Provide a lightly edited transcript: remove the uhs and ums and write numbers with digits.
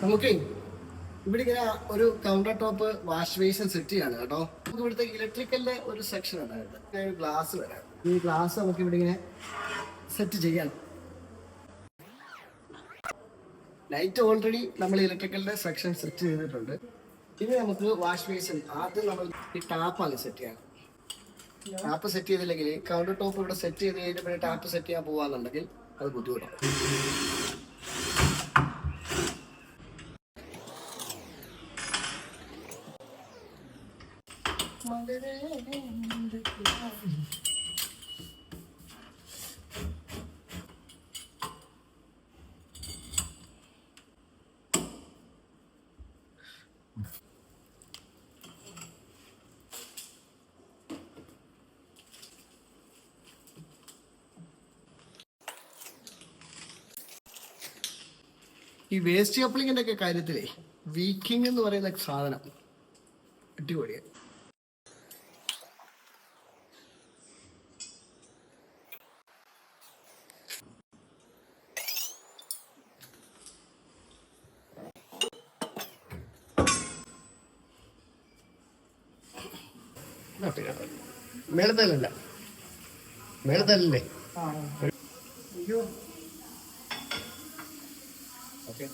നമുക്ക് ഇവിടെ ഇങ്ങനെ ഒരു counter top wash basin set ചെയ്യാണ് കേട്ടോ. നമുക്ക് ഇവിടുത്തെ ഇലക്ട്രിക്കലിന്റെ ഒരു സെക്ഷൻ ഉണ്ടായിരുന്നു. ഒരു ഗ്ലാസ് വരാം. ഈ ഗ്ലാസ് നമുക്ക് ഇവിടെ ഇങ്ങനെ സെറ്റ് ചെയ്യാം. ലൈറ്റ് ഓൾറെഡി നമ്മൾ ഇലക്ട്രിക്കലിന്റെ സെക്ഷൻ സെറ്റ് ചെയ്തിട്ടുണ്ട്. ഇനി നമുക്ക് വാഷ് ബേസിൻ ആദ്യം നമ്മൾ ഈ ടാപ്പാണ് സെറ്റ് ചെയ്യണം. ടാപ്പ് സെറ്റ് ചെയ്തില്ലെങ്കിൽ കൗണ്ടർ ടോപ്പ് ഇവിടെ സെറ്റ് ചെയ്ത് കഴിഞ്ഞിട്ട് പിന്നെ ടാപ്പ് സെറ്റ് ചെയ്യാൻ പോവാന്നുണ്ടെങ്കിൽ അത് ബുദ്ധിമുട്ടാണ്. ഈ വേസ്റ്റ് കപ്ലിങ്ങിന്റെ ഒക്കെ കാര്യത്തിലേ വീക്കിംഗ് എന്ന് പറയുന്ന സാധനം അടിപൊളിയാണ്. മേളത്തല്ലേ മേളത്തല്ലേ ഓക്കെ